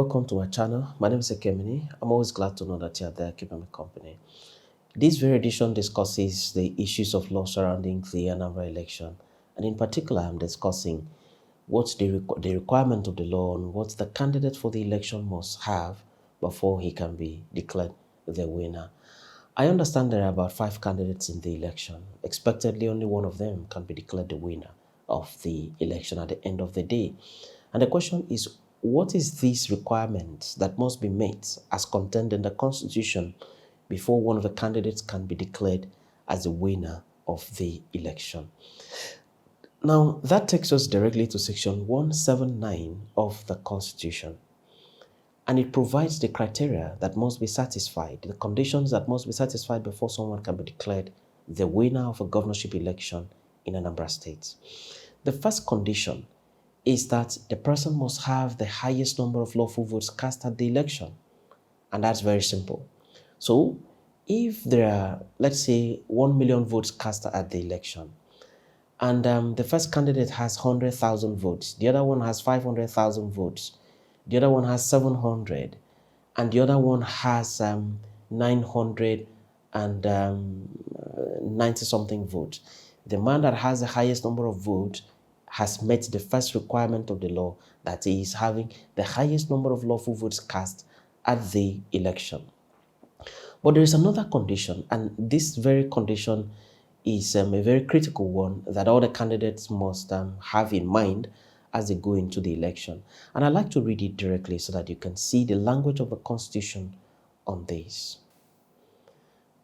welcome to my channel. My name is Ekemini. I'm always glad to know that you're there keeping me company. This very edition discusses the issues of law surrounding the Anambra election, and in particular, I'm discussing what's the requirement of the law and what the candidate for the election must have before he can be declared the winner. I understand there are about 5 candidates in the election. Expectedly, only one of them can be declared the winner of the election at the end of the day. And the question is, what is this requirement that must be met as contained in the Constitution before one of the candidates can be declared as the winner of the election? Now, that takes us directly to Section 179 of the Constitution. And it provides the criteria that must be satisfied, the conditions that must be satisfied before someone can be declared the winner of a governorship election in Anambra State. The first condition is that the person must have the highest number of lawful votes cast at the election. And that's very simple. So if there are, let's say, 1 million votes cast at the election, and the first candidate has 100,000 votes, the other one has 500,000 votes, the other one has 700, and the other one has 990 something votes. The man that has the highest number of votes has met the first requirement of the law, that he is having the highest number of lawful votes cast at the election. But there is another condition, and this very condition is a very critical one that all the candidates must have in mind as they go into the election. And I'd like to read it directly so that you can see the language of the Constitution on this.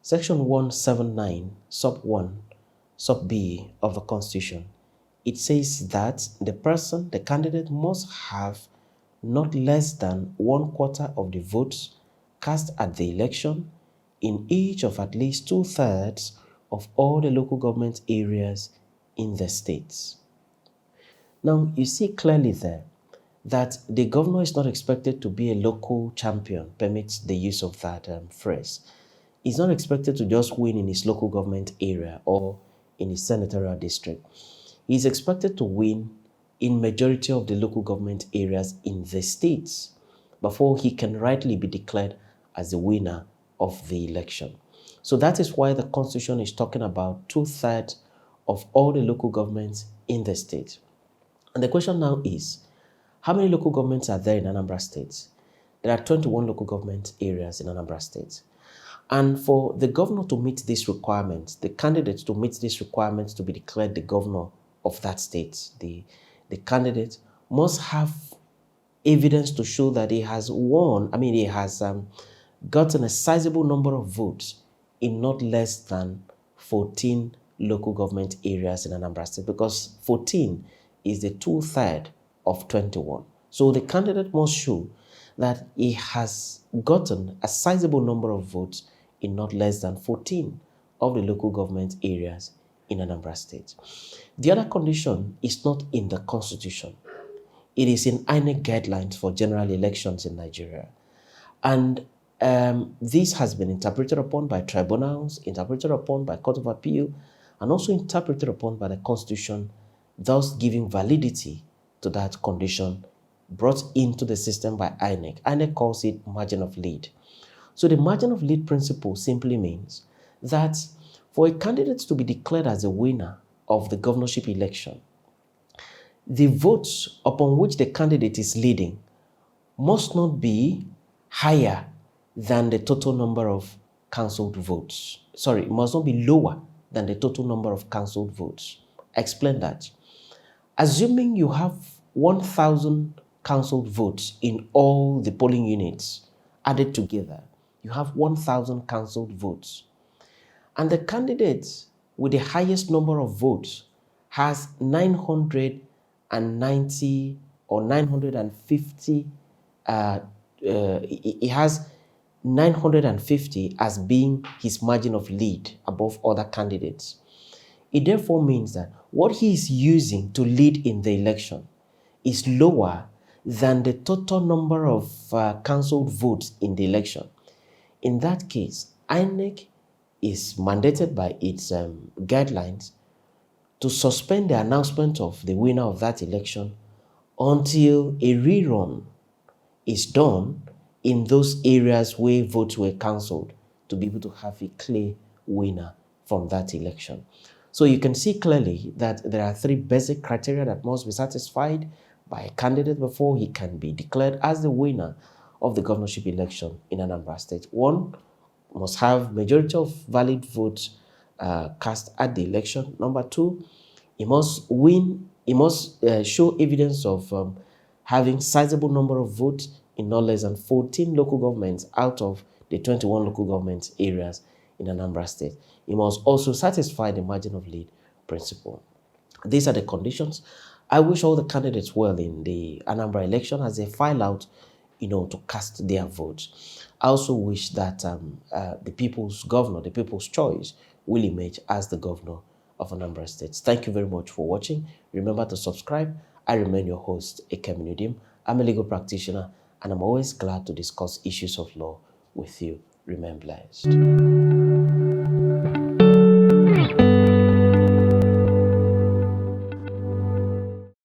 Section 179, sub 1, sub B of the Constitution. It says that the candidate must have not less than 1/4 of the votes cast at the election in each of at least 2/3 of all the local government areas in the states. Now, you see clearly there that the governor is not expected to be a local champion, permits the use of that phrase. He's not expected to just win in his local government area or in his senatorial district. He is expected to win in majority of the local government areas in the states before he can rightly be declared as the winner of the election. So that is why the Constitution is talking about 2/3 of all the local governments in the state. And the question now is, how many local governments are there in Anambra State? There are 21 local government areas in Anambra State. And for the governor to meet these requirements, the candidate to meet these requirements to be declared the governor of that state, the candidate must have evidence to show that he has gotten a sizable number of votes in not less than 14 local government areas in Anambra State, because 14 is the 2/3 of 21. So the candidate must show that he has gotten a sizable number of votes in not less than 14 of the local government areas in Anambra State. The other condition is not in the Constitution. It is in INEC guidelines for general elections in Nigeria. And this has been interpreted upon by tribunals, interpreted upon by Court of Appeal, and also interpreted upon by the Constitution, thus giving validity to that condition brought into the system by INEC. INEC calls it margin of lead. So the margin of lead principle simply means that for a candidate to be declared as a winner of the governorship election, the votes upon which the candidate is leading must not be higher than the total number of cancelled votes. Sorry, must not be lower than the total number of cancelled votes. Explain that. Assuming you have 1,000 cancelled votes in all the polling units added together, you have 1,000 cancelled votes. And the candidate with the highest number of votes has 990 or 950, he has 950 as being his margin of lead above other candidates. It therefore means that what he is using to lead in the election is lower than the total number of cancelled votes in the election. In that case, INEC is mandated by its guidelines to suspend the announcement of the winner of that election until a rerun is done in those areas where votes were cancelled to be able to have a clear winner from that election. So you can see clearly that there are three basic criteria that must be satisfied by a candidate before he can be declared as the winner of the governorship election in Anambra State. One, must have majority of valid votes cast at the election. Number two, he must win, he must show evidence of having sizable number of votes in no less than 14 local governments out of the 21 local government areas in Anambra State. He must also satisfy the margin of lead principle. These are the conditions. I wish all the candidates well in the Anambra election as they file out, to cast their votes. I also wish that the people's governor, the people's choice, will emerge as the governor of Anambra State. Thank you very much for watching. Remember to subscribe. I remain your host, Ekeminudim. I'm a legal practitioner, and I'm always glad to discuss issues of law with you. Remain blessed.